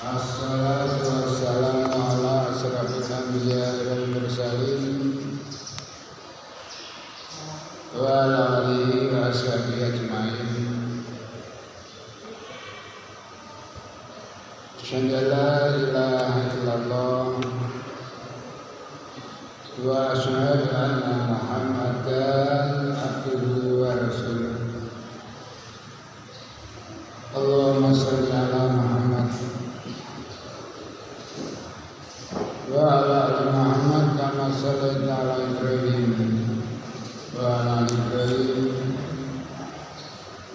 Assalatu wassalamu ala asyrafil anbiya'i wal mursalin wa ala alihi wa ashabihi ajma'in. Asyhadu an la ilaha illallah wa asyhadu anna Muhammadan abduhu wa rasuluh. Allahumma shalli ala Muhammad wa ala ali Muhammad kama shallaita ala Ibrahim wa ala ali Ibrahim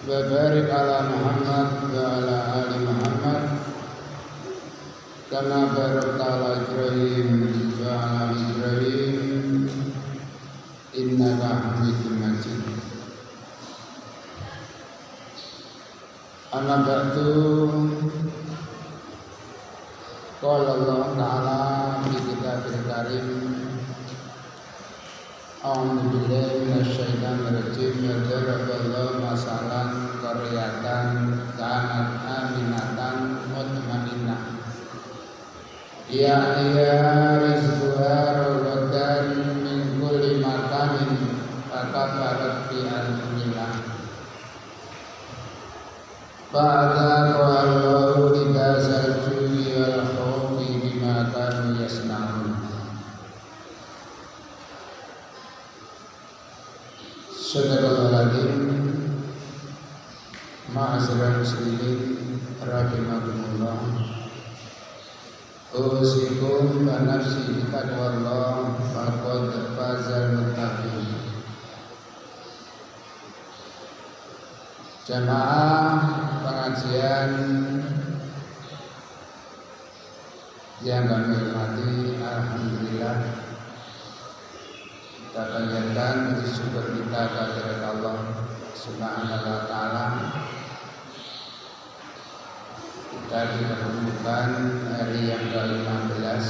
wa barik ala Muhammad wa ala ali Muhammad kama barakta ala Ibrahim wa ala ali Ibrahim innaka Hamidum Majid. Amma ba'du. Qala Allah Ta'ala fi kitabil karim. A'udzu billahi minasy syaithanir rajim. Daraballahu masalan qaryatan kanat aminatan mutmainnah ya'tiha rizquha ragadan min kulli makanin fakafarat bi anfusihha fa'adhaqa Allahu libasal ju'i wal khawfi bima kanu yasna'un. Sadaqallahul adzim. Ma'asyiral muslimin rahimakumullah. Usikum wa nafsi bitaqwallah faqad fazal muttaqin. Jamaah pengajian yang kami hormati, alhamdulillah kita panjatkan puji syukur kita kehadirat Allah Subhanahu wa taala. Kita dipertemukan hari yang ke-15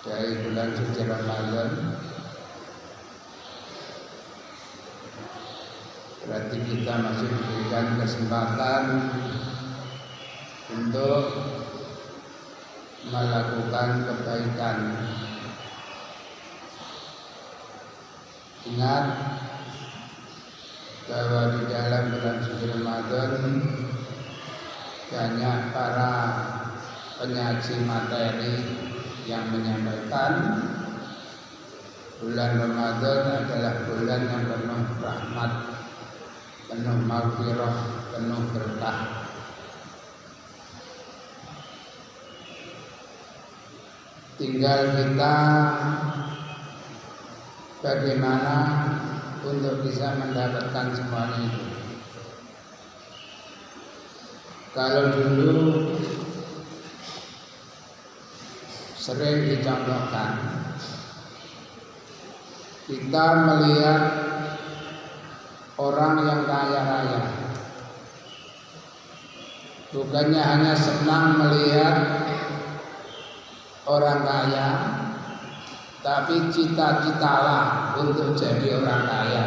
dari bulan suci Ramadan. Berarti kita masih diberikan kesempatan untuk melakukan kebaikan. Ingat bahwa di dalam bulan suci Ramadan banyak para penyaji materi yang menyampaikan bulan Ramadan adalah bulan yang penuh rahmat, penuh maghfirah, penuh berkah. Tinggal kita bagaimana untuk bisa mendapatkan semuanya itu. Kalau dulu sering dicontohkan, kita melihat orang yang kaya raya, bukannya hanya senang melihat orang kaya, tapi cita-citalah untuk jadi orang kaya.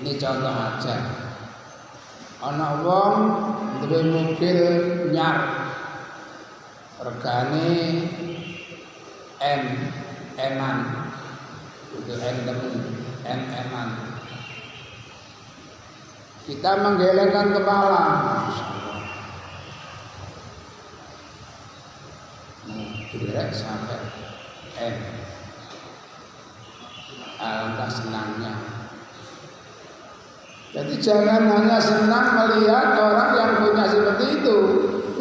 Ini contoh aja. Ana wong duwe mobil nyar, regane enan, itu enan. Kita menggelengkan kepala. Direk sampai alangkah senangnya. Jadi jangan hanya senang melihat orang yang punya seperti itu.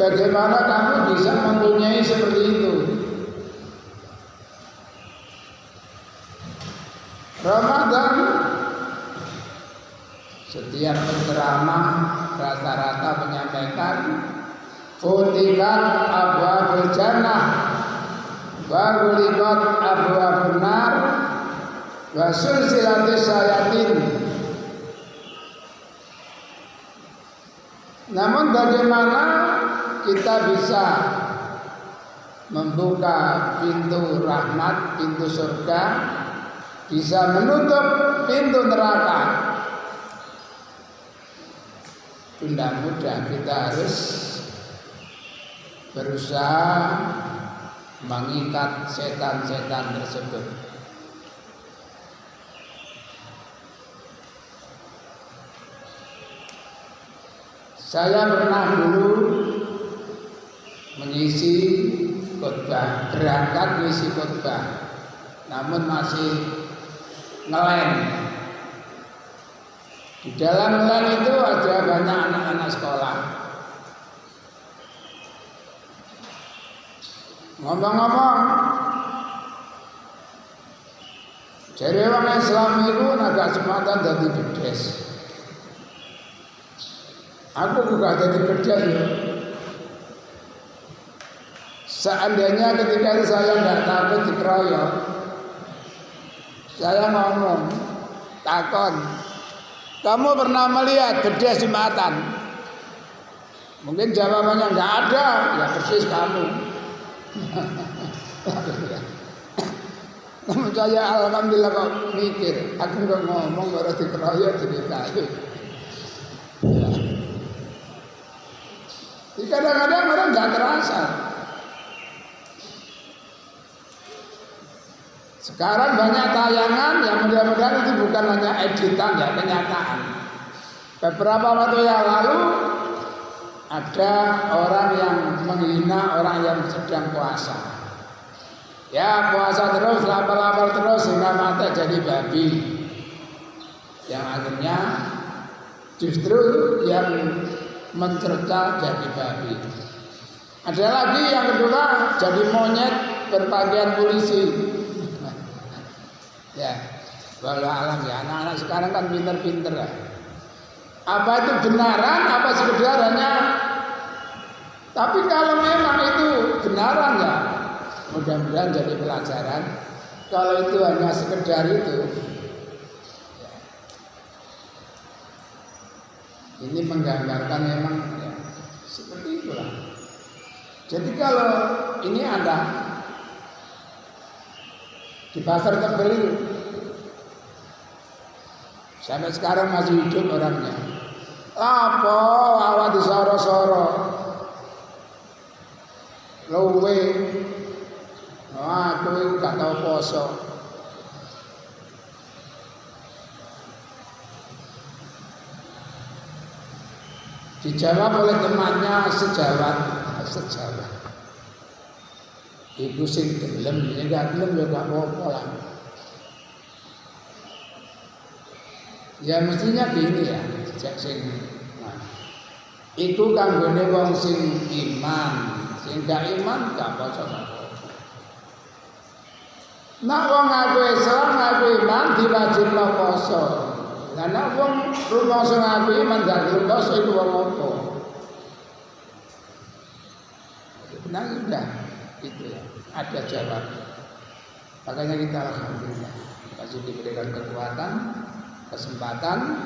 Bagaimana kamu bisa mempunyai seperti itu? Ramadan, setiap penceramah rata-rata menyampaikan futihat abwabul jannah wa ghuliqat abwabun nar wa sulsilatis syayatin. Namun bagaimana kita bisa membuka pintu rahmat, pintu surga, bisa menutup pintu neraka? Tidak mudah, kita harus berusaha mengikat setan-setan tersebut. Saya pernah dulu mengisi khotbah, berangkat mengisi khotbah, namun masih ngelem. Di dalam ngelem itu ada banyak anak-anak sekolah. Ngomong-ngomong, jadi orang Islam itu agak sematan dari gedes. Aku juga jadi gedes ya. Seandainya ketika saya nggak takut dikeroyok, saya ngomong, takon, kamu pernah melihat gedes Jumatan? Mungkin jawabannya nggak ada, ya persis kamu. Namun saya alhamdulillah kok mikir, aku nggak ngomong baru dikeroyok jadi kayu. Kadang-kadang orang nggak terasa. Sekarang banyak tayangan yang mudah-mudahan itu bukan hanya editan ya, kenyataan. Beberapa waktu yang lalu ada orang yang menghina orang yang sedang puasa. Ya puasa terus, lapar-lapar terus sehingga mata jadi babi. Yang akhirnya justru yang mencerca jadi babi. Ada lagi yang kedua jadi monyet berpakaian polisi. Ya, walau alam ya, anak-anak sekarang kan pinter-pinter lah. Apa itu benaran, apa sekedar hanya? Tapi kalau memang itu benaran ya, mudah-mudahan jadi pelajaran. Kalau itu hanya sekedar itu, ya. Ini menggambarkan memang ya, seperti itulah. Jadi kalau ini Anda di pasar Tebel sampai sekarang masih hidup orangnya. Apa awak disoro-soro luwe, aku gak tau poso. Dijawab oleh temannya sejawat. Iku sing gelem, ya gak gelem ya gak apa-apa lah. Ya mestinya gini ya, sing iku kanggone wong sing iman, sing gak iman gak apa-apa. Nek wong ngaku Islam, ngaku iman diwajibno poso. Lah nek wong rumangsa ngaku iman gak gelem poso iku wong apa? Benar sudah. Itu ya, ada jawab. Makanya kita alhamdulillah masih diberikan kekuatan, kesempatan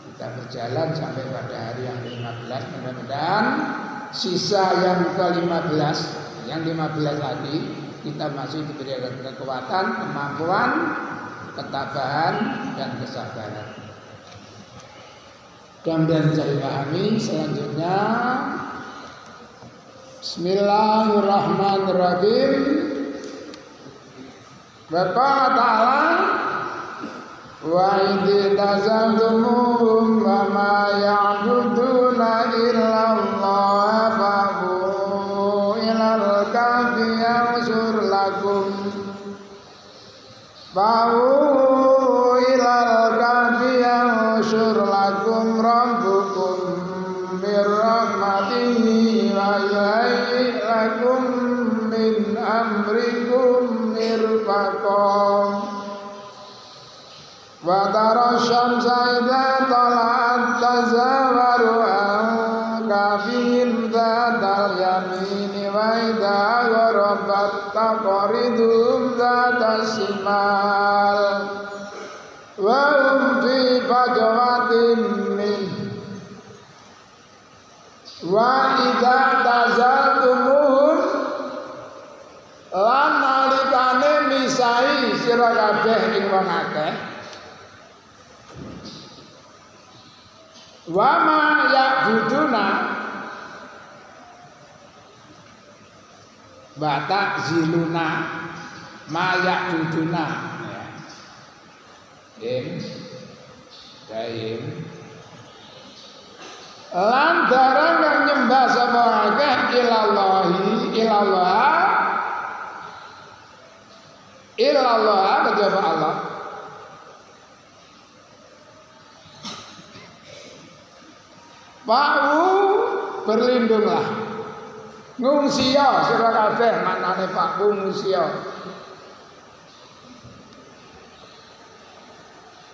kita berjalan sampai pada hari yang ke-15. Mudah-mudahan sisa yang ke-15, yang 15 lagi kita masih diberikan kekuatan, kemampuan, ketabahan dan kesabaran. Kemudian saya pahami selanjutnya. Bismillahirrahmanirrahim. Wa qala ta'ala wa idh tazaltum wa ma ya'buduna illa Allah fa'bu ilal kahfi yanshur lakum rabbukum mir rahmatihi wa yahyi lakum min amrikum mirfaqan wa tara syamsa idza tala'at tazawaru an kafihim dzatal yamini wa idza gharabat taqridum dzatas shimal wa hum fi fajwatin min wa idza tazaltumun lan nalikane misahi sira kabeh ing wong akeh wa ma ya'buduna Bata ziluna mayak duduna ya. Daim lan darang yang nyembah sapa akeh ilallah kejaba Allah. Fa'u berlindunglah. Ngungsiya sira kabeh maknane fa'u ngungsiya.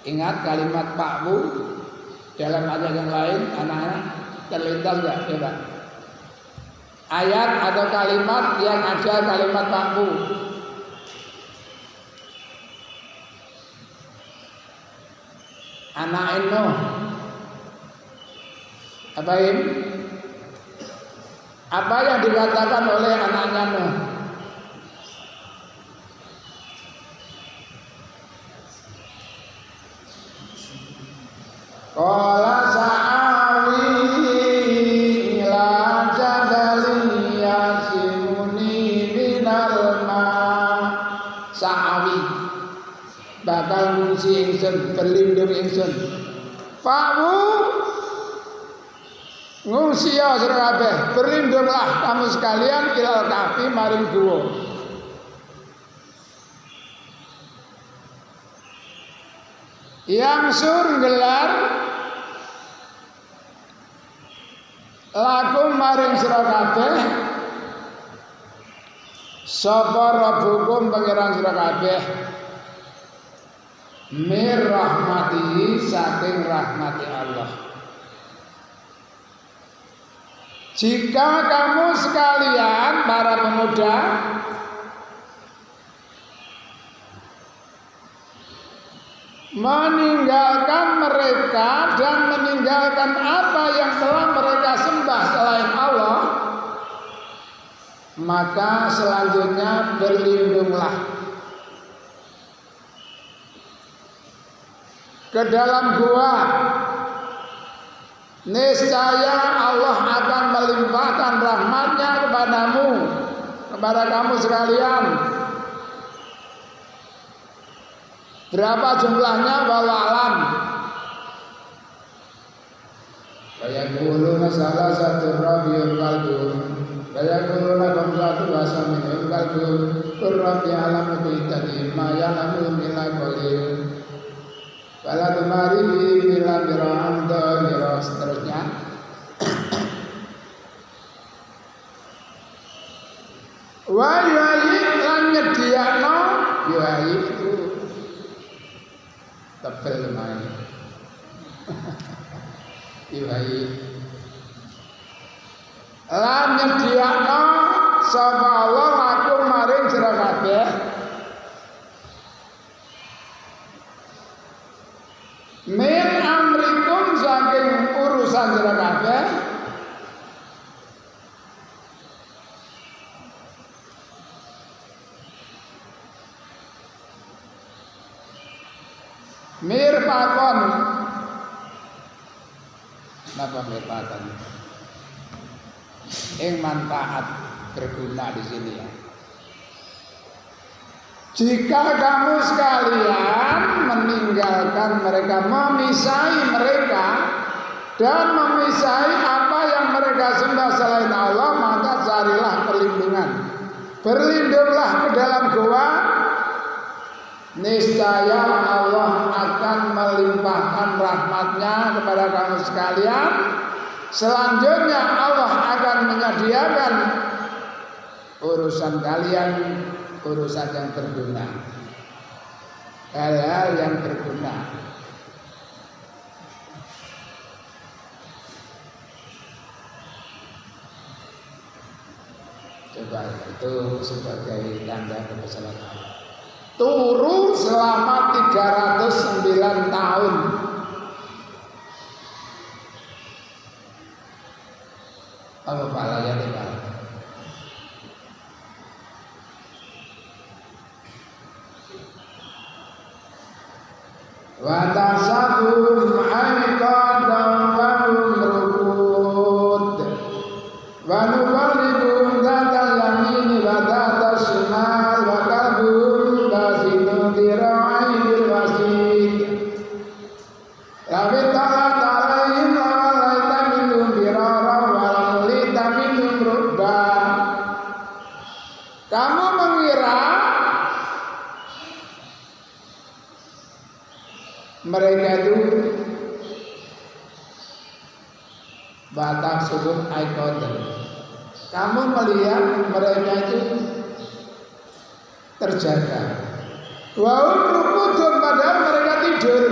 Ingat kalimat fa'u dalam ayat yang lain anak-anak terlintas enggak ya Pak? Ayat atau kalimat yang ada kalimat fa'u. Anak Nuh apa yang dikatakan oleh anaknya Nuh? Qala sa'awi ila jabali yasimuni minal ma. Sa'awi bakal ngungsi ingsun, berlindung ingsun. Fa'u ngungsi ya sira kabeh, berlindunglah kamu sekalian ilal kafi maring guwa. Yang sur gelar lakum maring sira kabeh sapa rabbukum pangeran sira kabeh mir rahmatihi saking rahmati Allah. Jika kamu sekalian para pemuda meninggalkan mereka dan meninggalkan apa yang telah mereka sembah selain Allah, maka selanjutnya berlindunglah ke dalam gua. Niscaya Allah akan melimpahkan rahmatnya kepadamu, kepada kamu sekalian. Berapa jumlahnya wallahu alam. Kayak kuluna salah satu rabiul kalbun, kayak kuluna kamsatu wasaminul kalbun, kurrabi alam kuitati maya lamu mila kolil. Kalau kemari bila biraam dohiro seterusnya. Wa yuayi lan nyediakno, yuayi itu tebel lumayan. Yuayi lan nyediakno sapa Allah lakum maring sira kabeh min amrikum saking urusan sira kabeh mirpakon. Napa mirpakon? Manfaat berguna di sini ya. Jika kamu sekalian meninggalkan mereka, memisahi mereka dan memisahi apa yang mereka sembah selain Allah, maka carilah perlindungan. Berlindunglah ke dalam goa. Niscaya Allah akan melimpahkan rahmatnya kepada kamu sekalian. Selanjutnya Allah akan menyediakan urusan kalian, urusan yang berguna, hal-hal yang berguna. Coba itu sebagai tanda kebesaran Allah. Turu selama 309 tahun. Apa pahalanya nih Pak? Wa tasabum aiqadan wa rukut wa nuqallibum dzatal yamini wa mereka itu batak sudut ikoten. Kamu melihat mereka itu terjaga. Wahum rukudun, padahal mereka tidur.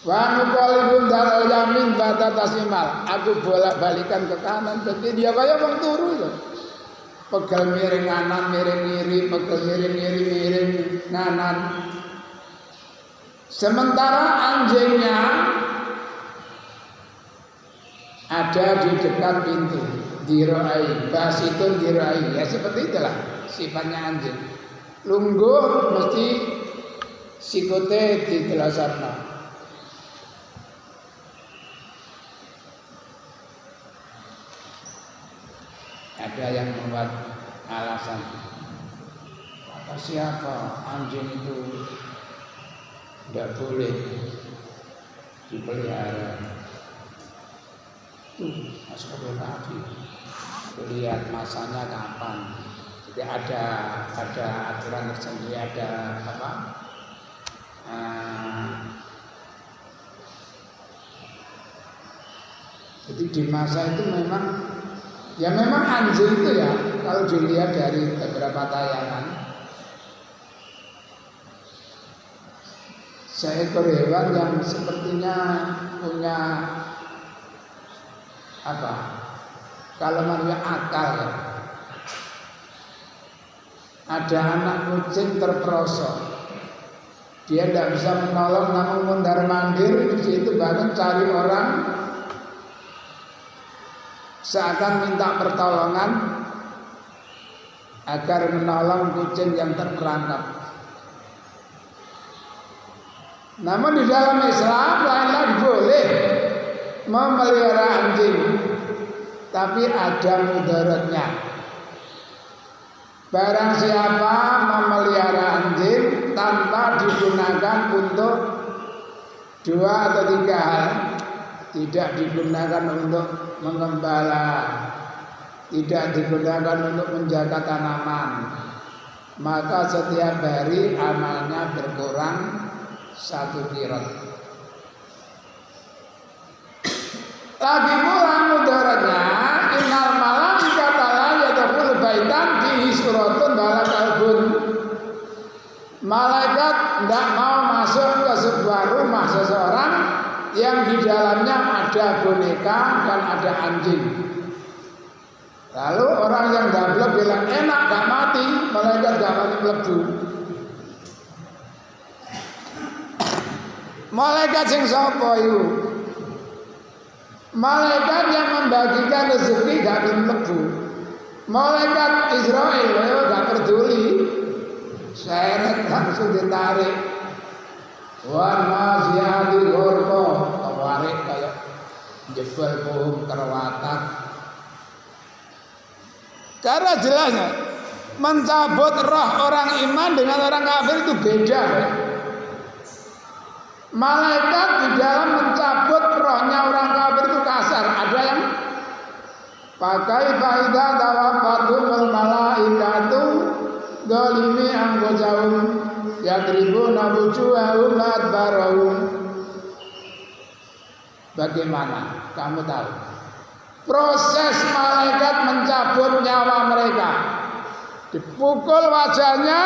Wa nuqallibun daral yamin bata tasimal. Aku bolak-balikan ke kanan ke kiri. Dia kaya wong turu ya. Pegal miring kanan, miring kiri, pegal miring kiri, miring kanan. Sementara anjingnya ada di dekat pintu. Diroai, basitun diroai. Ya seperti itulah sifatnya anjing. Lungguh mesti sikote di telasarna. Ada yang membuat alasan, kata siapa anjing itu tidak boleh dipelihara. Astagfirullahaladzim. Lihat masanya kapan. Jadi ada aturan tersendiri, ada apa? Jadi di masa itu memang anjing itu ya, kalau dilihat dari beberapa tayangan, seekor hewan yang sepertinya punya apa? Kalau manusia akal ya. Ada anak kucing terperosok, dia tidak bisa menolong, namun mondar mandir di situ, bahkan cari orang seakan minta pertolongan agar menolong kucing yang terperangkap. Namun di dalam Islam lain-lain boleh memelihara anjing, tapi ada mudaratnya. Barang siapa memelihara anjing tanpa digunakan untuk 2 atau 3 hal, tidak digunakan untuk mengembala, tidak digunakan untuk menjaga tanaman, maka setiap hari amalnya berkurang 1 qirot. Lagi pula mudaratnya, innal malaikata la yadkhulu baitan fihi suratun wala kalbun. Malaikat tidak mau masuk ke sebuah rumah seseorang yang di dalamnya ada boneka dan ada anjing. Lalu orang yang dablek bilang enak gak mati, malaikat gak mati mlebu. Malaikat sing sapa iku? Malaikat yang membagikan rezeki gak mlebu. Malaikat Israel gak peduli. Seret langsung ditarik. Wan masyadi gorko, tawarik kayak jebol pohon kerwatak. Karena jelasnya mencabut roh orang iman dengan orang kafir itu beda. Malaikat di dalam mencabut rohnya orang kafir itu kasar. Ada yang pakai faida tawafatul malaikatu dolimi anggojahum yadribuna wujuhahum adbarahum. Bagaimana? Kamu tahu proses malaikat mencabut nyawa mereka? Dipukul wajahnya,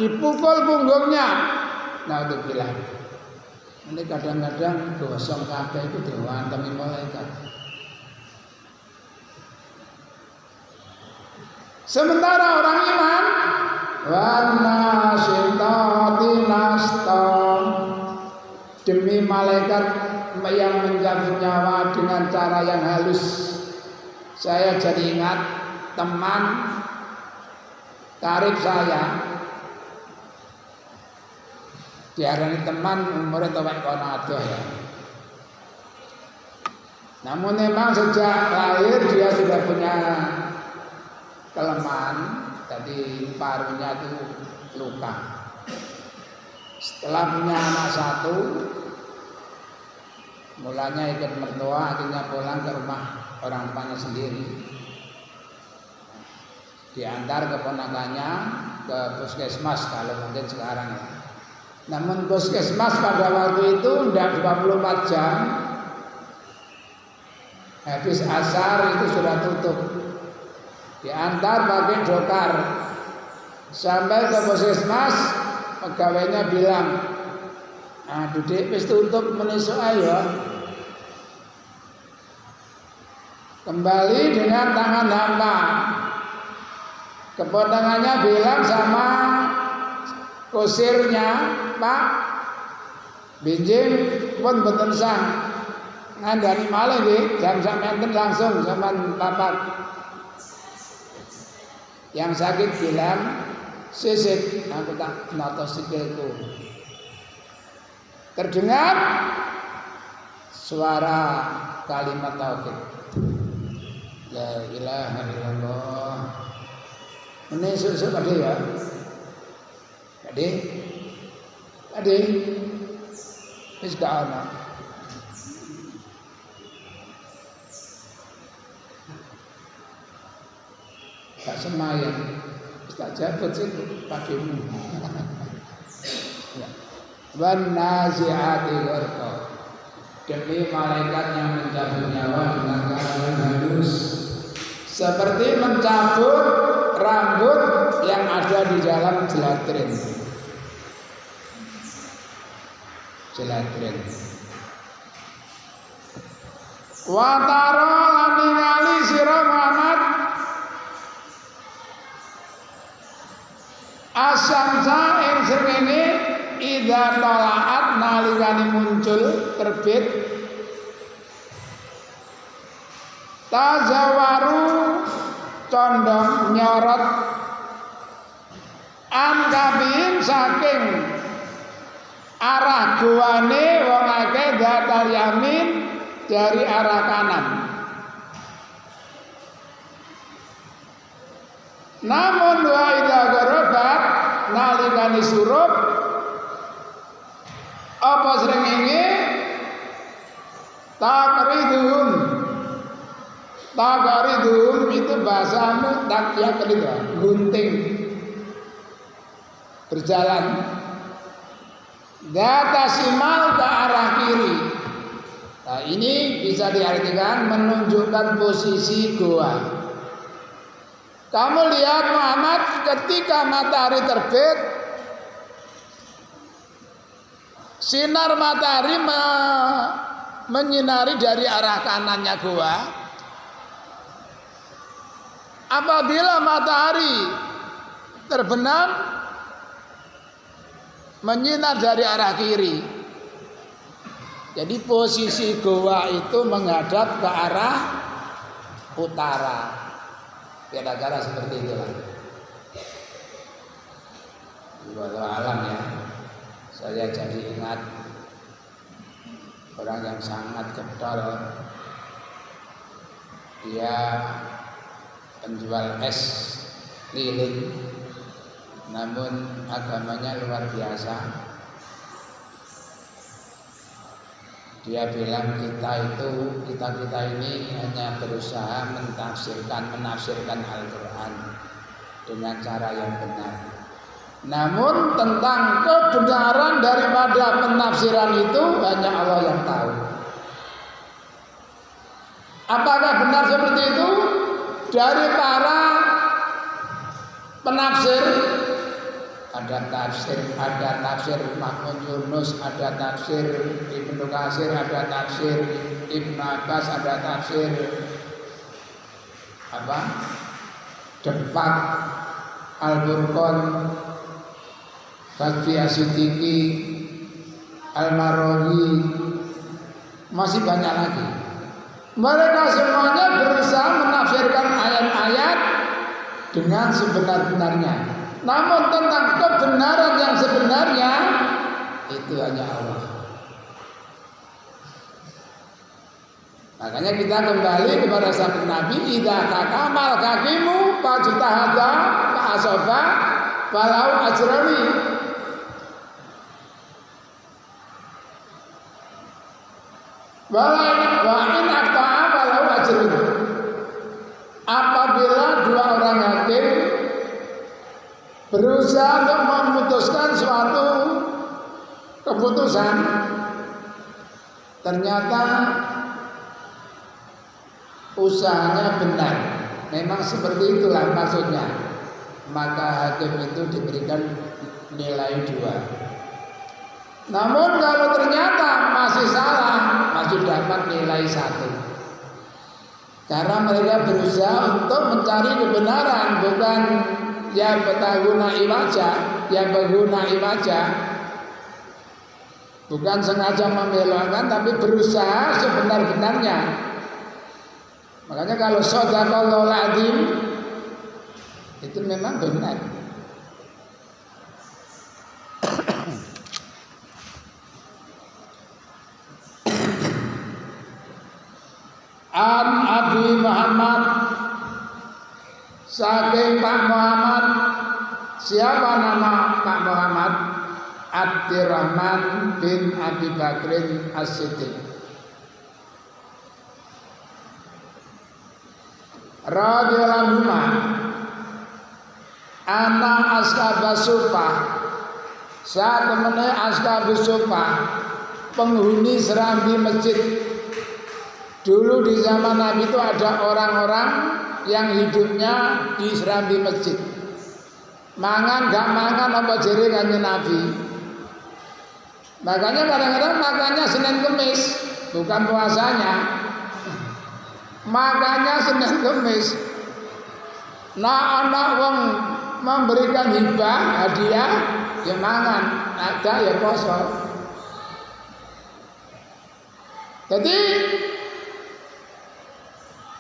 dipukul punggungnya. Nah itu bilang ini kadang-kadang gosong kabeh itu diwantemi malaikat. Sementara orang iman wana syitati nastam, demi malaikat yang mencabut nyawa dengan cara yang halus. Saya jadi ingat teman karib saya, diarani teman umurnya tawek kono adoh ya. Namun memang sejak lahir dia sudah punya kelemahan, jadi parunya itu luka. Setelah punya anak 1, mulanya ikut mertua, akhirnya pulang ke rumah orang tuanya sendiri. Diantar keponakannya ke puskesmas kalau mungkin sekarang ya. Namun puskesmas pada waktu itu tidak 24 jam. Habis asar itu sudah tutup. Diantar pakai dokar sampai ke puskesmas, pegawainya bilang, "Ah, Dudik wis tutup menisuk ayo." Kembali dengan tangan hampa. Keponakannya bilang sama kusirnya, "Pak, benjing pun boten sang. Ngandani malah nggih, jam sampeyan langsung sampean papat." Yang sakit bilang, "Sisik, aku tak nata sikilku." Terdengar suara kalimat tauhid. La ilaha illallah. Ini susuk ade ya. Ade. Wis gak ana. Gak semayang. Wis tak jabut sih pakemu. Ya. Wan nazi'ati gharqa. Demi malaikat yang mencabut nyawa dengan cara yang halus, seperti mencabut rambut yang ada di dalam jelatrin. Wa tara lan ningali sira Muhammad asamsa ing srengenge idza talaat nalikane muncul terbit tazawaru condong nyorot angkabim saking arah guane wong akeh datal yamin dari arah kanan. Namun wa idza gorobat nalikane surup apa srengenge Taqridum itu bahasa takyah kedua, gunting berjalan data simal ke arah kiri. Nah, ini bisa diartikan menunjukkan posisi goa. Kamu lihat Muhammad ketika matahari terbit, sinar matahari menyinari dari arah kanannya goa. Apabila matahari terbenam, menyinar dari arah kiri. Jadi posisi goa itu menghadap ke arah utara. Kira-kira seperti itulah. Walau alam ya. Saya jadi ingat orang yang sangat getol. Dia penjual es lilin, namun agamanya luar biasa. Dia bilang kita ini hanya berusaha menafsirkan Al-Quran dengan cara yang benar. Namun tentang kebenaran daripada penafsiran itu hanya Allah yang tahu. Apakah benar seperti itu? Dari para penafsir, ada tafsir Mahmud Yunus, ada tafsir Ibnu Katsir, ada tafsir Ibnu Abbas, ada tafsir Depak, Al-Furqan, Fatfi As-Siddiqi, Al-Marawi, masih banyak lagi. Mereka semuanya berusaha menafsirkan ayat-ayat dengan sebenar-benarnya. Namun tentang kebenaran yang sebenarnya itu hanya Allah. Makanya kita kembali kepada sabda Nabi, idza takamal kakimu fajtahada fa asaba falau ajrani. Wa in aqta'a falau ajrani. Apabila dua orang hakim berusaha untuk memutuskan suatu keputusan, ternyata usahanya benar. Memang seperti itulah maksudnya. Maka hakim itu diberikan nilai 2. Namun kalau ternyata masih salah, masih dapat nilai 1. Karena mereka berusaha untuk mencari kebenaran, bukan yang berguna iwaja, bukan sengaja membelokkan, tapi berusaha sebenar-benarnya. Makanya kalau shadaqallahul adzim itu memang benar. An Abi Muhammad, saking Pak Muhammad. Siapa nama Pak Muhammad? Abdurrahman bin Abi Bakrin As-Siddiq radhiyallahu anhu. Ana ashabas sufah, saat temene ashabus sufah, penghuni serambi masjid. Dulu di zaman Nabi itu ada orang-orang yang hidupnya di serambi masjid. Mangan gak mangan apa jere kanjeng Nabi. Makanya kadang-kadang makannya Senin Kemis, bukan puasanya. Makannya Senin Kemis. Nah, anak wong memberikan hibah, hadiah, ya mangan, ada ya poso. Jadi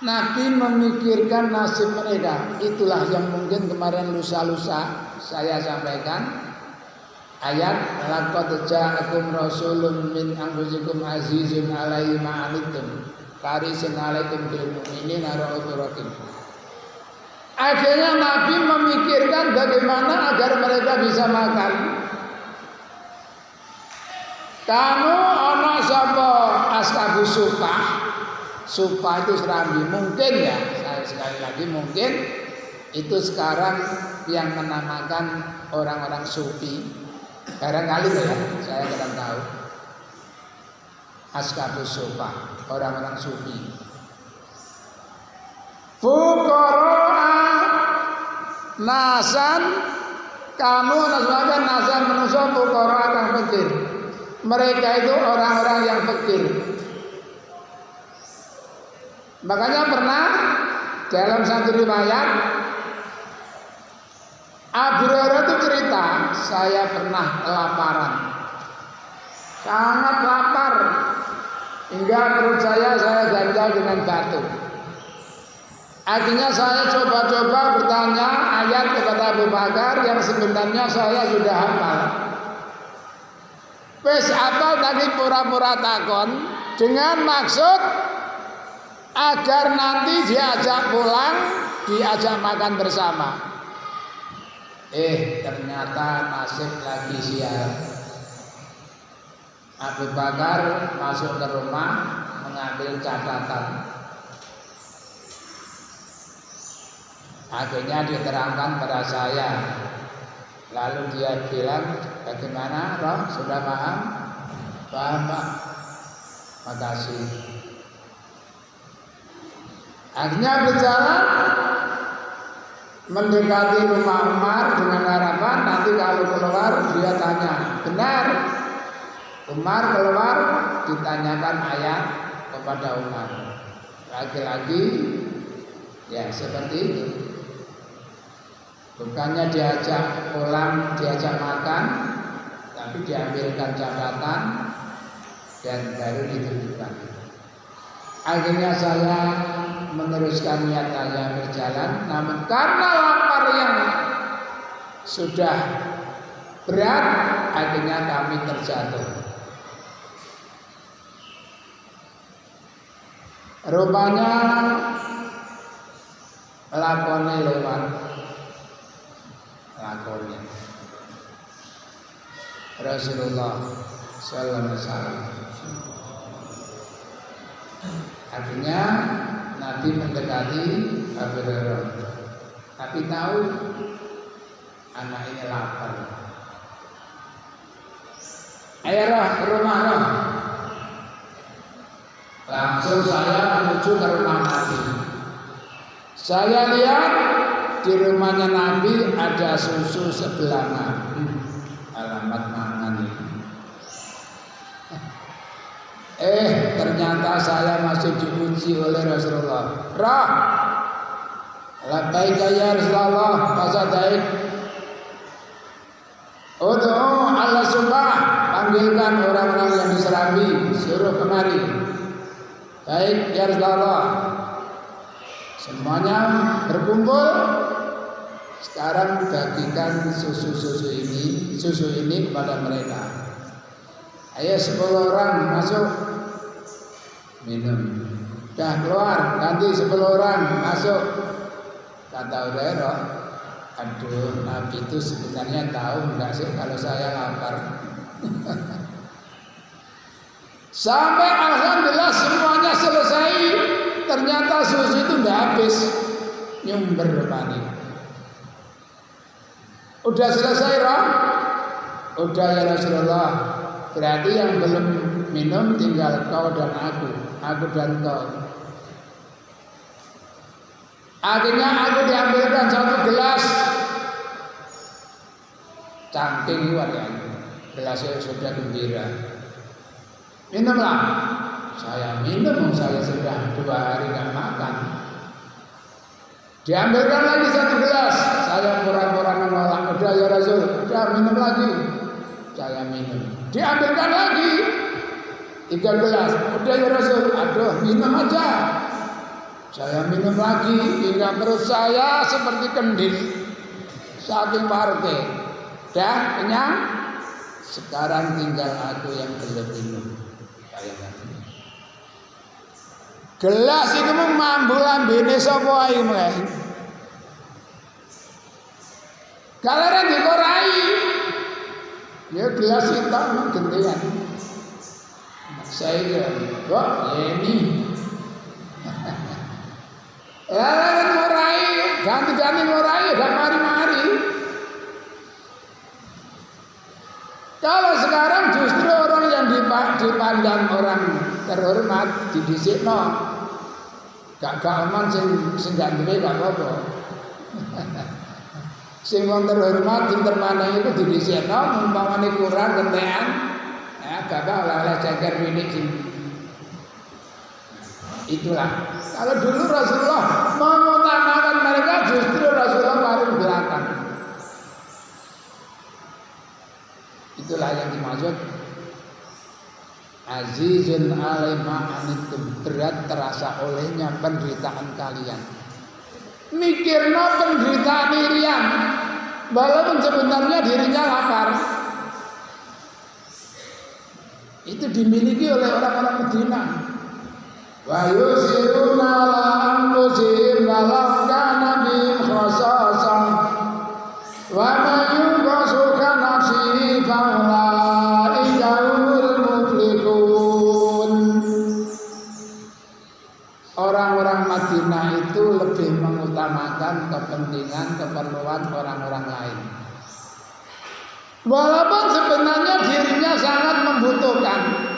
Nabi memikirkan nasib mereka. Itulah yang mungkin kemarin lusa-lusa saya sampaikan. Ayat laqad ja'akum rasulun min anfusikum azizun 'alaihi ma 'anittum harisun 'alaikum bil mu'minina ra'ufur rahim. Akhirnya Nabi memikirkan bagaimana agar mereka bisa makan. Kamu ana sapa ashabus sufah? Sufah itu serambi, mungkin ya, saya sekali lagi mungkin itu sekarang yang menamakan orang-orang sufi. Barangkali ya, saya kurang tahu. Ashabus sufah, orang-orang sufi. Fuqara nasan, kamu nasbakan nasan manusia fuqara kang fakir. Mereka itu orang-orang yang fakir. Makanya pernah dalam satu riwayat Abu Hurairah itu cerita, saya pernah kelaparan, sangat lapar, hingga perut saya ganjal dengan batu. Akhirnya saya coba-coba bertanya ayat kepada Abu Bakar yang sebenarnya saya sudah hafal. Wes apal tadi pura-pura takon dengan maksud agar nanti diajak pulang, diajak makan bersama. Ternyata nasib lagi sial. Abu Bakar masuk ke rumah mengambil catatan. Akhirnya diterangkan pada saya. Lalu dia bilang, bagaimana Roh? Sudah paham? Paham Pak. Makasih. Akhirnya berjalan mendekati rumah Umar dengan harapan nanti kalau keluar dia tanya. Benar, Umar keluar ditanyakan ayat kepada Umar. Lagi-lagi ya seperti itu. Bukannya diajak pulang, diajak makan, tapi diambilkan catatan dan baru ditunjukkan. Akhirnya saya meneruskan niat saya berjalan, namun karena lapar yang sudah berat, akhirnya kami terjatuh. Rupanya lakonnya lewat, lakonnya Rasulullah Sallallahu Alaihi Wasallam. Akhirnya Nabi mendekati Abu Hurairah. Tapi tahu anak ini lapar. Ayo ke rumah roh. Langsung saya menuju ke rumah Nabi. Saya lihat di rumahnya Nabi ada susu sebelahan. Alamat mangan ini. Ternyata saya masih diuji oleh Rasulullah. Rah, labbaik ya Rasulullah, fasadaik. Ud'u Allah sumpah, panggilkan orang-orang yang diserambi, suruh kemari. Baik ya Rasulullah. Semuanya berkumpul. Sekarang bagikan susu ini kepada mereka. Ayo 10 orang masuk minum. Dah keluar, ganti 10 orang masuk. Kata Hurairah, aduh, Nabi itu sebenarnya tahu enggak sih kalau saya lapar. Sampai alhamdulillah semuanya selesai. Ternyata susu itu enggak habis. Nyumber panik. Udah selesai, Roh? Udah ya Rasulullah. Berarti yang belum minum tinggal kau dan aku dan kau. Akhirnya aku diambilkan 1 gelas. Cangking luar ya. Gelasnya sudah gembira. Minumlah. Saya minum, saya sudah 2 hari nggak makan. Diambilkan lagi 1 gelas. Saya pura-pura menolak. Udah ya Rasul, udah minum lagi. Saya minum. Diambilkan lagi 3 gelas. Udah ya Rasul, aduh minum aja. Saya minum lagi hingga perut saya seperti kendil. Saking parke. Dah kenyang. Sekarang tinggal aku yang belum minum. Gelas itu mambu lambene sapa ae meh. Kaleran dikorai. Ya gelas hitam gentean. Saya kok ini. Kaleran ngorai, ganti-ganti ngorai gak mari-mari. Kalau sekarang justru orang yang dipandang orang terhormat didhisikno. Gak aman sing gak duwe gak apa-apa. Sing wong terhormat terpandang itu didhisikno umpamane kurang gentean, ya gak oleh ceker pinik sing. Itulah. Kalau dulu Rasulullah mengutamakan mereka, justru Rasulullah paling belakang. Itulah yang dimaksud azizun alaihi ma'anitum, berat terasa olehnya penderitaan kalian. Mikirno penderitaan liyan, walaupun sebenarnya dirinya lapar. Itu dimiliki oleh orang-orang Madinah. Wa yusiruna ala anfusihim walau kana bihim khasasah wa man yuqasuka nafsihi faulaika humul muflihun. Orang-orang Madinah itu lebih mengutamakan kepentingan keperluan orang-orang lain, walaupun sebenarnya dirinya sangat membutuhkan.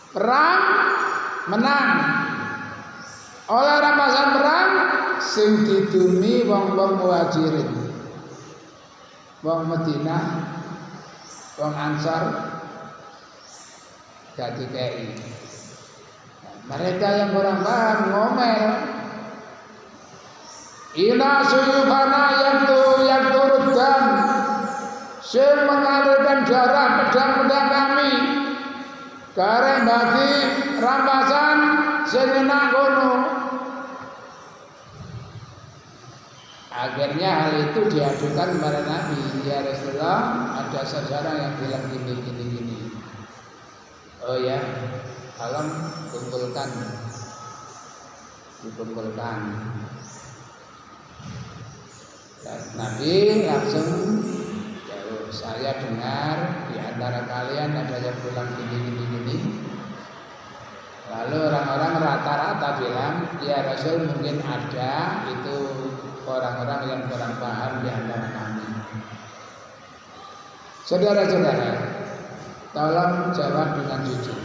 Perang menang. Oleh rampasan perang sing didumi wong-wong Muhajirin, wong Madinah, wong Ansar gak dikei. Mereka yang kurang paham ngomel. Ina suyufana yang turut dan sing mengalirkan darah pedang-pedang kami. Karena bagi rampasan sejenak kono. Akhirnya hal itu diadukan kepada Nabi. Ya Rasulullah, ada seseorang yang bilang gini. Oh ya, alam dikumpulkan. Nabi langsung jauh. Saya dengar di antara kalian ada yang bilang gini. Lalu orang-orang rata-rata bilang, ya Rasul mungkin ada itu orang-orang yang kurang paham di antara kami. Saudara-saudara, tolong jawab dengan jujur.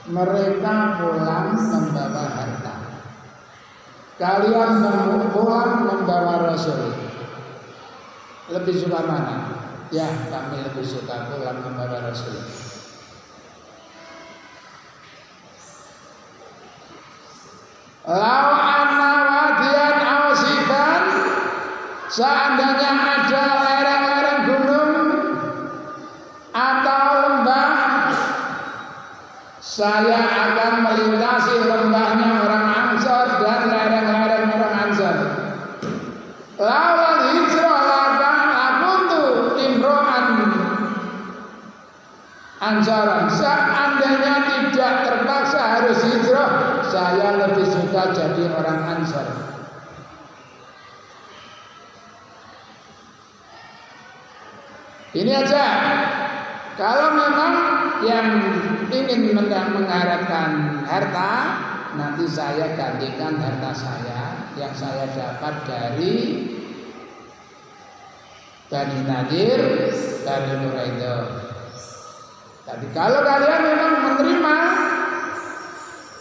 Mereka pulang membawa harta. Kalian pulang membawa Rasul. Lebih suka mana? Ya, kami lebih suka pulang membawa Rasul. Lau anna wadiyan awsiban, seandainya ada lereng-lereng gunung atau lembah, saya akan melintasi lembahnya orang Ansor dan lereng-lereng orang Ansor. Lawal hijrah lakuntu imro'an Ansaran. Seandainya tidak terpaksa harus hijrah, saya lebih suka jadi orang Ansor. Ini aja. Kalau memang yang ingin mengharapkan harta, nanti saya gantikan harta saya yang saya dapat dari Bani Nadir, Bani Quraidah. Tapi kalau kalian memang menerima,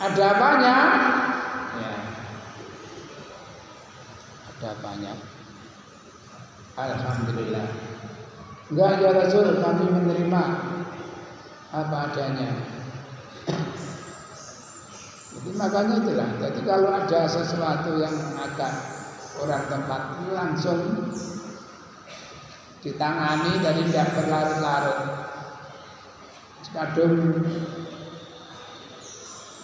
ada banyak, ya, ada banyak. Alhamdulillah. Enggak ya Rasul, kami menerima apa adanya. Jadi makanya itulah. Jadi kalau ada sesuatu yang agak orang tempat langsung ditangani dari tidak berlarut-larut. Kadung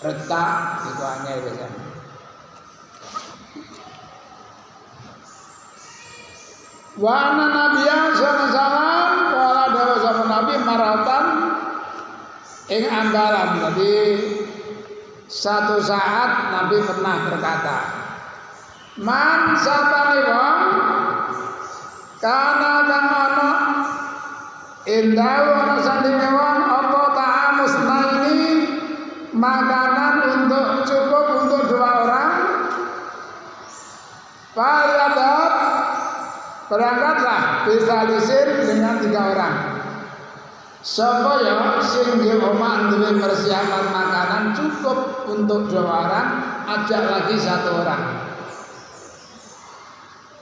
retak itu angel biasanya. Wa anna nabiyya sallallahu qala dawa sama nabi maratan ing ambalan. Jadi satu saat nabi pernah berkata, man sapane wong kana kang ana indah ana sandinge wong apa ta'amus ini makanan untuk cukup untuk 2 orang, faliyadat berangkatlah bisa lisin dengan 3 orang. Sapa ya sing nggih omah duwe persiapan makanan cukup untuk 2 orang, ajak lagi 1 orang.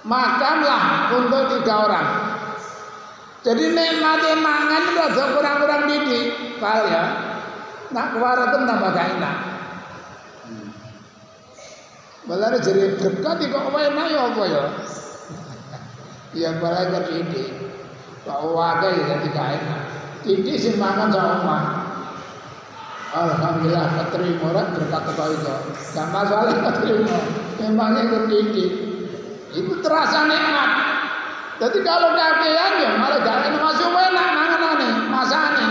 Makanlah untuk 3 orang. Jadi nikmati mangan itu rada kurang-kurang didik, paham ya? Nak kuwareten tambah gak enak. Balane jere berkat kok enak ya apa ya? Ya balane didik. Kok wae jadi gak enak. Didik sing mangan sak omah. Alhamdulillah keterima ora berkat teko itu. Gak masalah keterima. Memangnya didik. Itu terasa nikmat. Jadi kalau kakean ya malah gak enak masuk enak manganane, masane.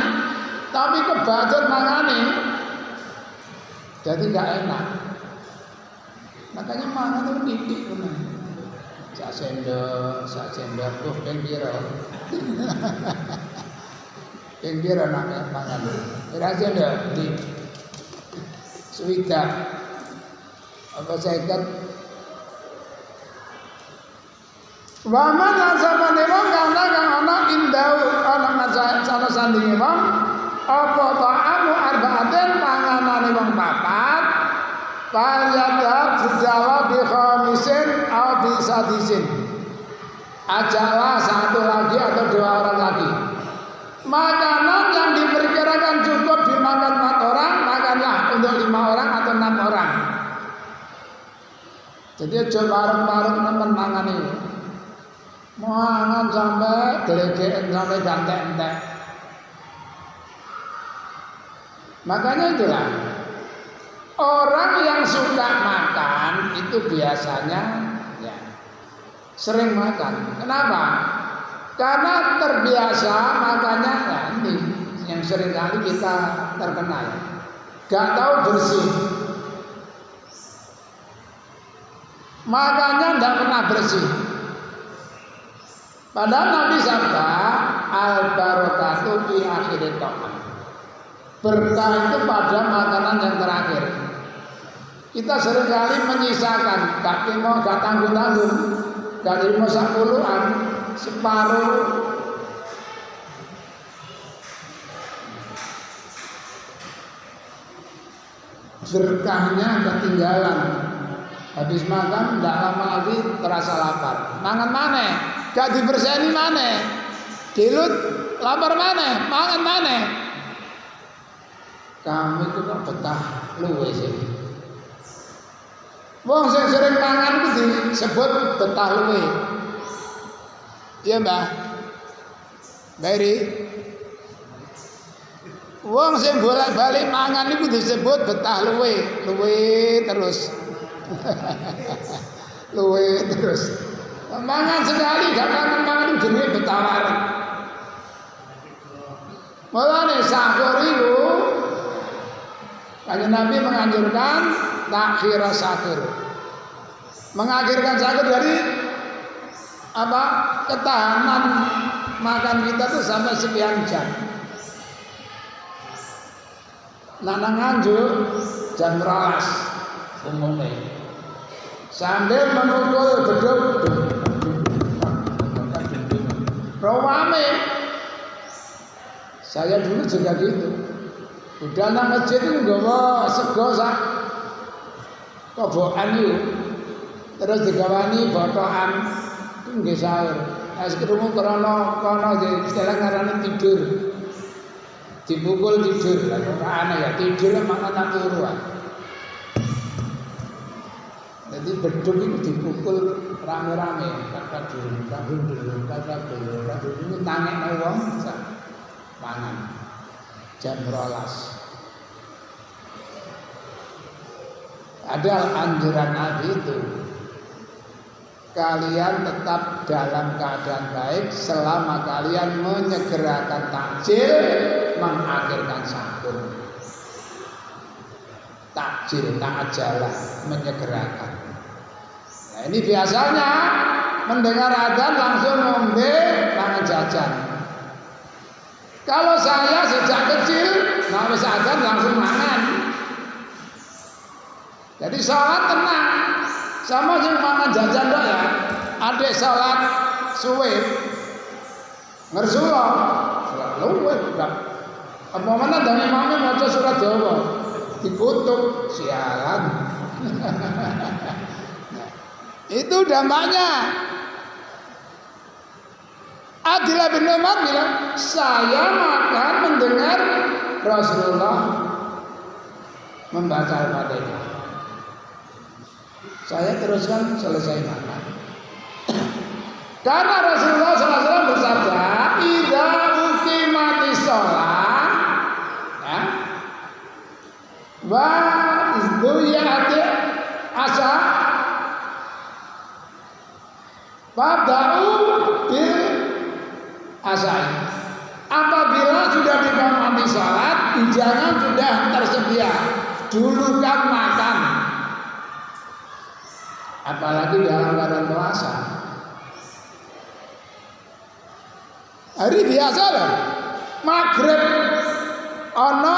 Tapi kebacut mangane. Jadi gak enak. Makanya mangan itu didik bener. Sak sendok ping pira. Ping pira nak mangan. Ora sendok di suwida. Apa seket. Wa man asabane wong kana kang ana indau ana salah sandinge wong apa ta'amu arba'atin panganane wong 4 faliyadab sedawa bi khamisin au bi sadisin. Ajaklah 1 lagi atau 2 orang lagi. Makanan yang diperkirakan cukup dimakan 4 orang, makanlah untuk 5 orang atau 6 orang. Jadi aja bareng-bareng nemen mangan iki. Mangan sampai gelegeken sampai gantek-entek. Makanya itulah orang yang suka makan itu biasanya ya sering makan. Kenapa? Karena terbiasa makannya ya ini yang sering kali kita terkenal. Gak tahu bersih. Makannya tidak pernah bersih. Padahal Nabi sabda al barakatu fi akhirit ta'am. Berkah itu pada makanan yang terakhir. Kita seringkali menyisakan, gak tanggung-tanggung, gak terima 10-an, separuh berkahnya ketinggalan. Habis makan tidak lama lagi terasa lapar. Mangan maneh, gak diberseni maneh. Dilut lapar maneh, mangan maneh. Kamu itu kok betah luwe sih. Wong sing sering mangan itu disebut betah luwe. Iya Mbah. Dari wong sing bolak-balik mangan itu disebut betah luwe, luwe terus. Luwe terus. Mangan sekali gak mangan itu jenenge betah wareg. Mulane sahur itu Kanjeng Nabi menganjurkan takhir sahur. Mengakhirkan sahur dari apa? Ketahanan makan kita tuh sampai sekian jam. Nang nganjuk jam 12 umumnya. Sambil memukul beduk rawame. Saya dulu juga gitu. Udah nang masjid itu nggawa sego sak kobokan itu. Terus digawani botokan itu nggih sahur. Wis krungu krana kono istilah ngarani tidur. Dipukul tidur. Lah kok aneh ya tidur mana tak turu. Jadi beduk itu dipukul rame-rame, kakak dulu, ini tangek wong pangan jam 12. Ada anjuran Nabi itu, kalian tetap dalam keadaan baik selama kalian menyegerakan takjil, mengakhirkan sahur. Takjil, ta'ajalah, menyegerakan. Nah, ini biasanya mendengar adzan langsung ngombe, mangan jajan. Kalau saya sejak kecil, habis adzan langsung mangan. Jadi sholat tenang, sama sing mangan jajan dok ya. Adik sholat suwe, ngersulo, luwe bukan. Apa mana dari imamnya baca surat Jawa, dikutuk sialan. Itu dampaknya. Abdullah bin Umar bilang, saya makan mendengar Rasulullah membaca Al-Fatihah. Saya teruskan selesai makan. Karena Rasulullah SAW bersabda, "Idza uqimatis shalah, ya, wa izduyat asa fabda'u bil asai." Apabila sudah diqamati salat, hidangan sudah tersedia, dulukan makan. Apalagi dalam keadaan puasa. Hari biasa loh, maghrib ono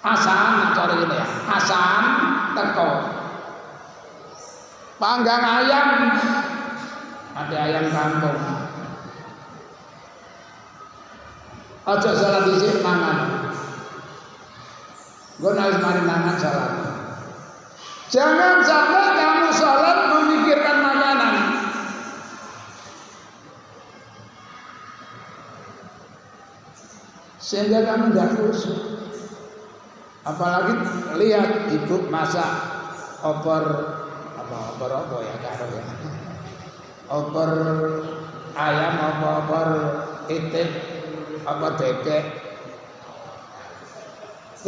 asan, cari ini ya, asan teko. Panggang ayam, ada ayam kampung. Ojo salat dhisik mangan. Gue harus mari mangan salat. Jangan sampai kamu salat memikirkan makanan. Sehingga kamu tidak khusyuk. Apalagi lihat ibu masak opor apa ya karo ya. Opor ayam opor itik opor bebek.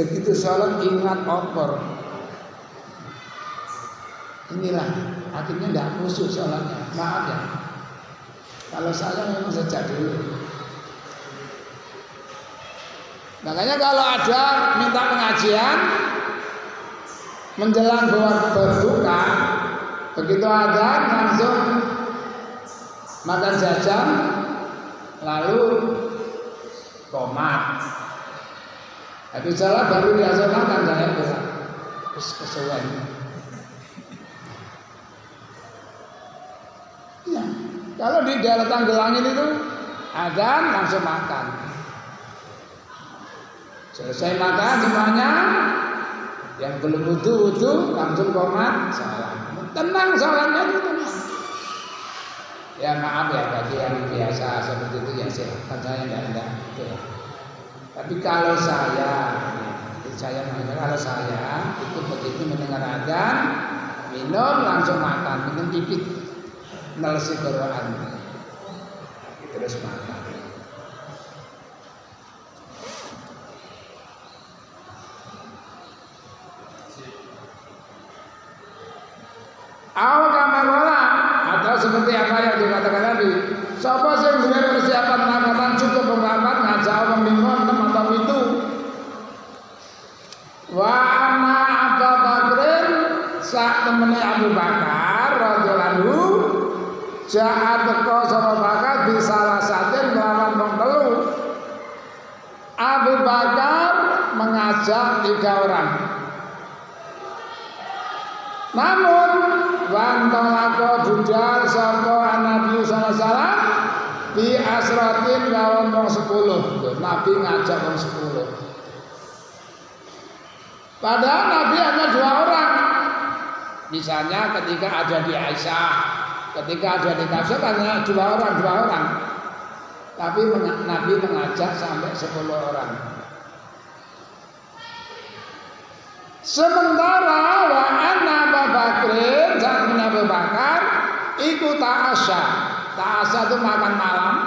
Begitu salat ingat opor. Inilah akhirnya tidak khusyuk salatnya. Maaf ya. Kalau saya memang sejak dulu. Makanya kalau ada minta pengajian menjelang berbuka, begitu ada langsung makan jajan, lalu komat. Habis salat baru biasa makan, saya bilang terus kesuwen. Ya, kalau di daerah Tanggelangin itu ada langsung makan. Selesai makan semuanya, yang belum wudu langsung qomat salam. Tenang salamnya itu tenang. Ya maaf ya bagi yang biasa seperti itu ya silahkan, saya tidak itu ya. Tapi kalau saya itu begitu mendengar adzan, minum langsung makan, minum dikit, nelesi Quran, terus makan. Atau seperti apa yang dikatakan tadi, sapa sing duwe persiapan makanan cukup pengalaman ngajak wong lima 6 atau 7. Wa anna Abu Bakrin sak temene Abu Bakar radhiyallahu anhu ja'a teko sapa Bakar di salah satin melawan wong telu. Abu Bakar mengajak 3 orang. Namun wantolako budal sapa Nabi sallallahu alaihi wasallam bi asratin lawan wong 10. Nabi ngajak wong 10. Padahal Nabi hanya 2 orang. Misalnya ketika ada di Aisyah, ketika ada di Kafir hanya 2 orang. Tapi Nabi mengajak sampai 10 orang. Sementara wa anna Abu Bakrin saat Abu Bakar ikut ta'asya itu makan malam.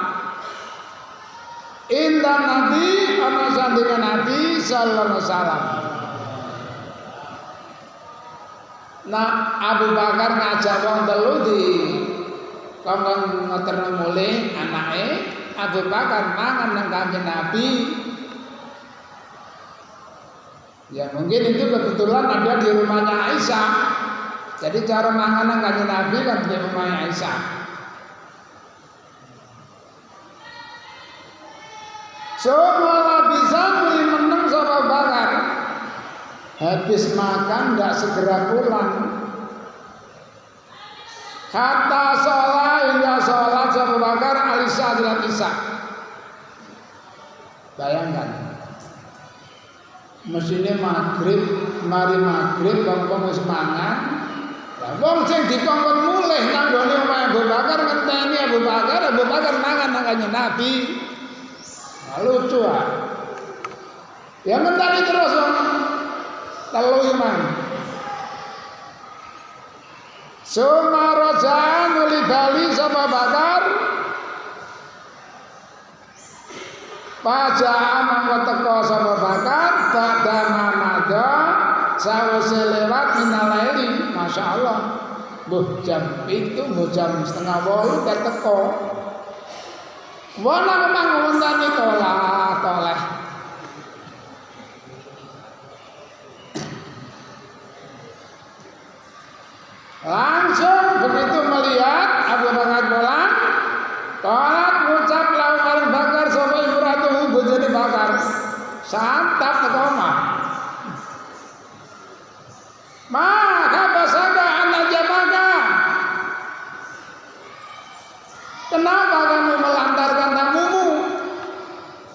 Indah Nabi ana sandingan Nabi sallallahu alaihi wasallam. Nah Abu Bakar ngajak wong telu di kongkong ngeterno mulih anake Abu Bakar mangan nang Kanjeng Nabi. Ya mungkin itu kebetulan ada di rumahnya Aisyah. Jadi cara mangan Kanjeng Nabi kan di rumahnya Aisyah. Semua bisa beli meneng sama Bakar. Habis makan tidak segera pulang. Kata sholat hingga sholat sama Bakar Aisyah dengan Isya. Bayangkan. Mesine mari maghrib wong wis mangan. Lah wong sing dikongkon mulih nang gone omahe Abu Bakar ngenteni Abu Bakar mangan nang Kanjeng Nabi. Lucu ah. Ya ngenteni terus wong telu iman. Sumaraja nuli bali sapa Bakar. Pajaan mangko teko sapa Bakar pada mamada sawise lewat minalaili, masyaallah. Mbah jam 7, mbah jam 7:30 ket teko. Wong mang ngontani toleh. Langsung begitu melihat Abu Bakar pulang, tolat ngucap lawan Abu Bakar sapa imratuhu bojone Bakar. Santap teko omah. Maka basada anak jamaka. Kenapa kamu melantarkan tamumu?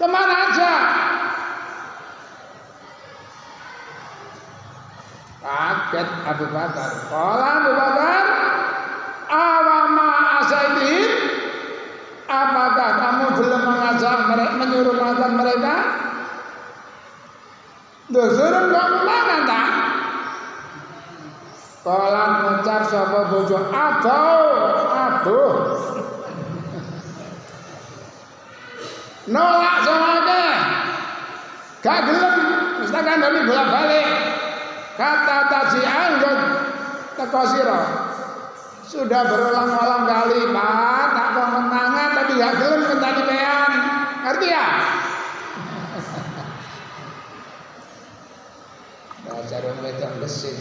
Kemana aja? Kaget Abu Bakar. Kala Abu Bakar, awama asaidin? Apakah kamu belum mengajak mereka, menyuruh makan mereka? Suruh kamu makan tak? Kala ngucap sapa bojo, aduh. Nolak soalnya, gak gelem, mesti kandhani bolak-balik. Kata tajian teko sira. Sudah berulang-ulang kali, Pak, tak kok menangan tapi gak gelem ngenteni pean. Ngerti ya? Dasar wong wedok mesin.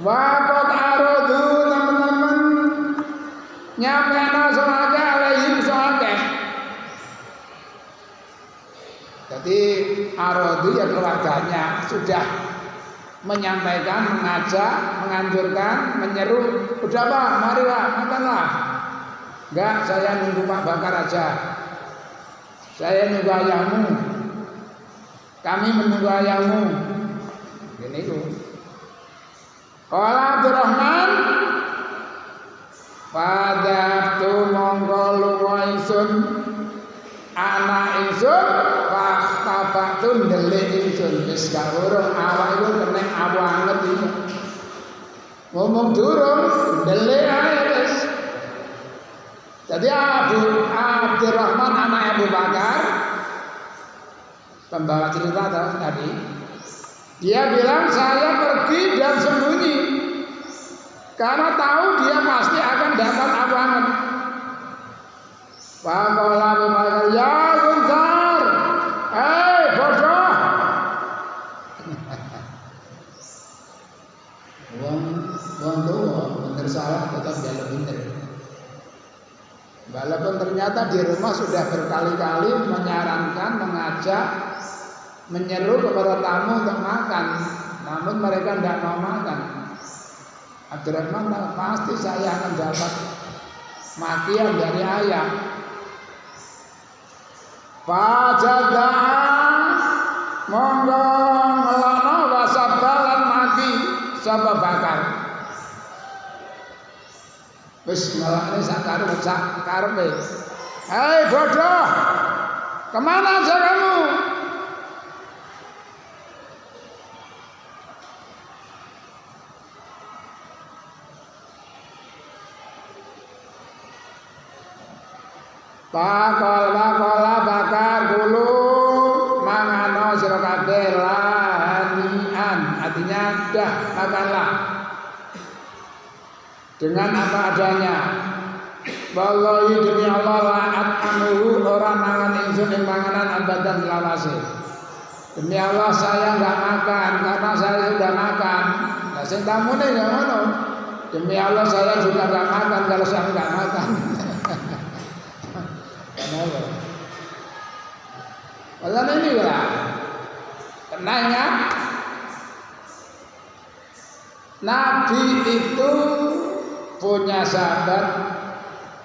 Waqat arodu teman-teman nyampe soalnya alaihim soalnya. Jadi arodu ya keluarganya sudah menyampaikan, mengajak, menganjurkan, menyeru, udah Pak, mari Pak, makanlah. Enggak, saya nunggu Pak Bakar aja. Saya menunggu ayahmu. Kami menunggu ayahmu. Gini itu. Qala Abdurrahman, padatu mongko lunga ingsun, ana ingsun faktabatu ndelik ingsun. Wis gak urung awak iku kena awu anget iki. Ngomong durung ndelik ae wis. Jadi Abdurrahman anak Abu Bakar, pembawa cerita tadi, dia bilang saya pergi dan sembunyi karena tahu dia pasti akan dapat abu anget. Pakola Abu Bakar, ya Gunsar, bodoh. Wong tua bener salah tetap jalan bener. Walaupun ternyata di rumah sudah berkali-kali menyarankan, mengajak, menyeru kepada tamu untuk makan, namun mereka tidak mau makan. Abdurrahman tahu pasti saya akan dapat makian dari ayah. Fajada monggo melono wasabalan maki sapa Bakar. Wis ngelakne sak karepe. Hei bodoh, kemana aja kamu? Pakola Bakar kulo mangano sira kabeh lanian, artinya dah makanlah dengan apa adanya. Wallahi demi Allah la'at anuhu orang mangan ingsun ing panganan abadan selawase. Demi Allah saya enggak makan karena saya sudah makan. Nah sing tamune ya ngono. Demi Allah saya juga enggak makan kalau saya enggak makan. Kenapa? Walau ini lah. Kenanya Nabi itu punya sahabat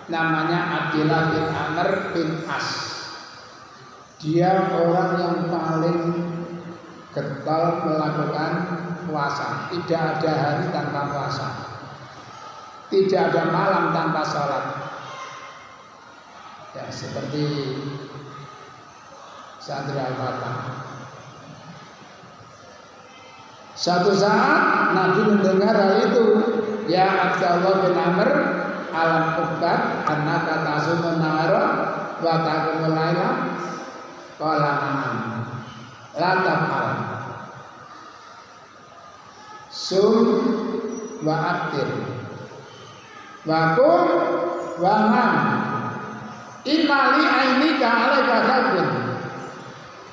namanya Abdullah bin Amr bin As. Dia orang yang paling getol melakukan puasa. Tidak ada hari tanpa puasa. Tidak ada malam tanpa sholat. Ya seperti santri Al-Fatah. Suatu saat Nabi mendengar hal itu. Ya Abdullah bin Amr alam ubat annaka tasumun nahara wa taqumul laila qala na'am la taf'al sum wa abdir wa qum wa man inali ainika alaika hakun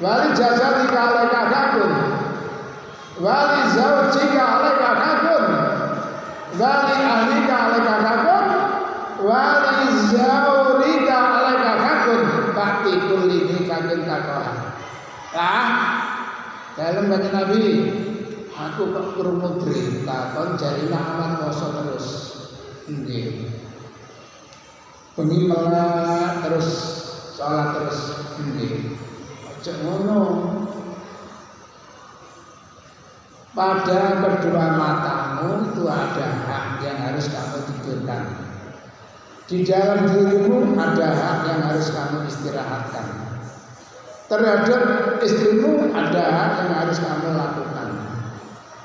wali jasadika alaika hakun wali zawjika alaika hakun wali ahlika alaika hakun wali zawrika alaika hakun bakti kulli dikakin kakoha. Nah dalam baca Nabi aku kok krungu berita kon jarine aman poso terus nggih bengi melek terus salat terus nggih aja ngono. Pada kedua matamu itu ada hak yang harus kamu tidurkan. Di dalam dirimu ada hak yang harus kamu istirahatkan. Terhadap istrimu ada hak yang harus kamu lakukan.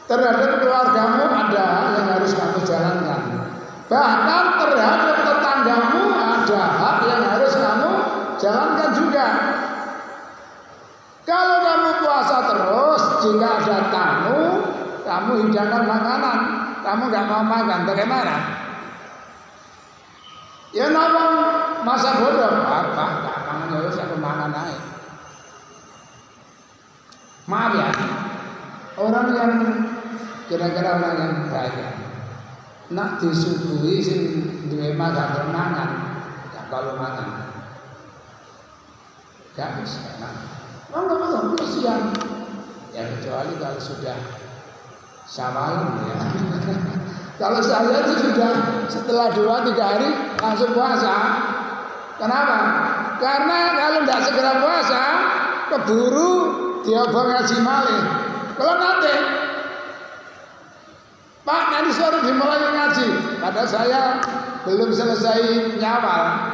Terhadap keluargamu ada hak yang harus kamu jalankan. Bahkan terhadap tetanggamu ada hak yang harus kamu jalankan juga. Kalau kamu puasa terus, jika ada tamu, kamu hidangkan makanan, kamu nggak mau makan, bagaimana? Ya nawang masa bodoh, apa? Nggak kangen terus aku makan aja. Maaf ya, orang yang kira-kira orang yang baik, nak disuguhi sing duwe makan mangan, nggak kalau makan, nggak bisa makan. Enggak, kesian. Ya kecuali kalau sudah sawalan ya. Kalau saya itu sudah setelah 2-3 hari langsung puasa. Kenapa? Karena kalau tidak segera puasa, keburu diobong ngaji malih. Kalau nanti, Pak nanti sore dimulai ngaji, padahal saya belum selesai nyawal.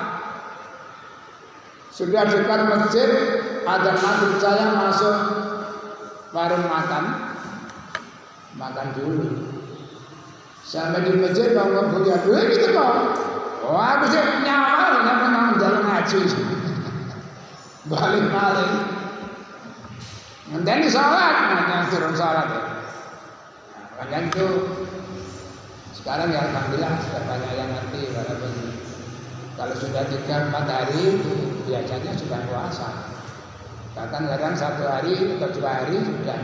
Sudah dekat masjid, ada mantu saya masuk warung makan dulu. Sampai di masjid bangun buya, gitu kok. Oh aku sih nyawal, nang jalan ngaji. Balik malih. Ngenteni sholat, yang turun sholat ya. Nah, itu sekarang ya alhamdulillah sudah banyak yang ngerti walaupun kalau sudah 3-4 hari itu biasanya sudah puasa. Bahkan kadang 1 hari atau 2 hari sudah.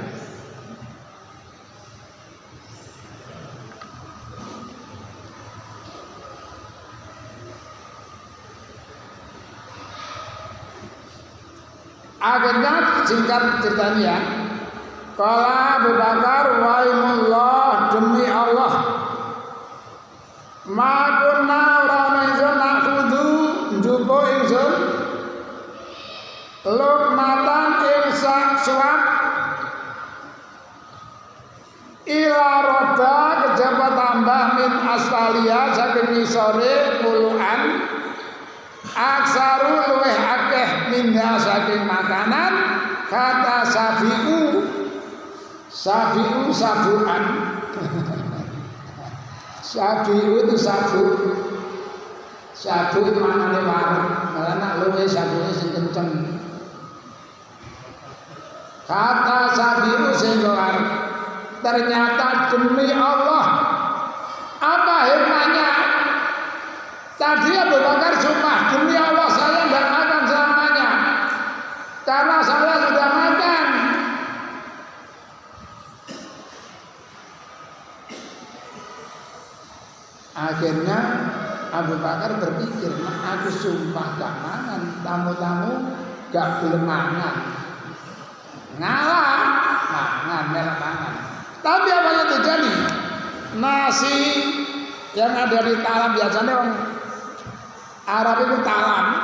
Akhirnya singkat ceritanya, kala Abu Bakar waimullah demi Allah, ma kunna ora ingsun nakudu njupo ingsun lukmatan ing suap ila roda kejaba tambah min asfalia saking ngisore puluhan aksaru luweh akeh minha saking makanan kata sabiu sabuan sabiu itu sabu maknane warung malah nak luweh sabune sing kenceng kata sabiu sing warung. Ternyata demi Allah apa hikmahnya? Tadi Abu Bakar sumpah demi Allah saya tidak makan selamanya karena saya sudah makan. Akhirnya Abu Bakar berpikir, aku sumpah gak mangan, tamu-tamu gak boleh mangan, ngalah mangan. Tapi apa yang terjadi? Nasi yang ada di talam biasanya orang Arab itu talam.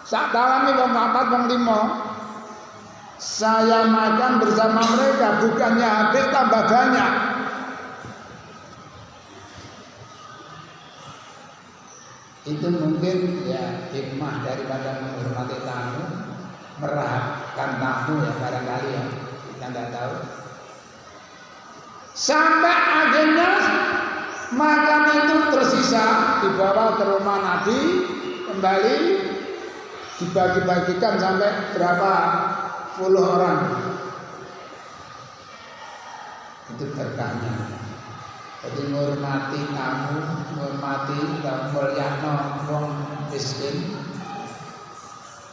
Saat talam ini wong 4 wong 5. Saya makan bersama mereka bukannya habis tambah banyak. Itu mungkin ya hikmah daripada menghormati tamu, merahapkan tamu ya barangkali ya, kita tidak tahu. Sampai akhirnya makan itu tersisa dibawa ke rumah Nabi, kembali dibagi-bagikan sampai berapa puluh orang. Itu berkahnya. Jadi menghormati tamu, menghormati mulyakno wong miskin,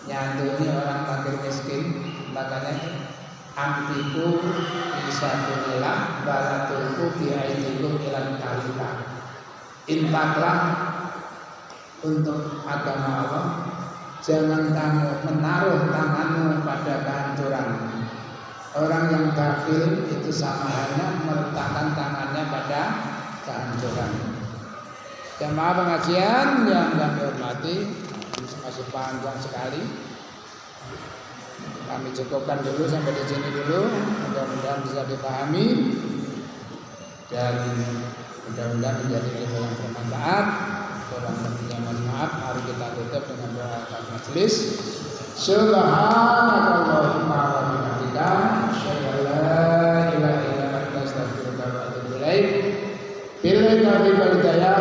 nyantuni orang fakir miskin, makanya amtiku bisa bunilah balatulku biaitikum ilan kalita. Infaklah untuk agama Allah. Jangan kamu menaruh tanganmu pada kehancuran. Orang yang bakhil itu sama halnya meletakkan tangannya pada kehancuran. Jamaah pengajian yang kami hormati, masih panjang sekali. Kami cukupkan dulu sampai di sini dulu, mudah-mudahan bisa dipahami dan mudah-mudahan menjadi ilmu yang bermanfaat. Kurang lebihnya mohon maaf. Mari kita tutup dengan doa majelis. Subhanakallahumma wa bihamdika, asyhadu an la ilaha illa anta, astaghfiruka wa atubu ilaik. Billahi taufiq wal hidayah.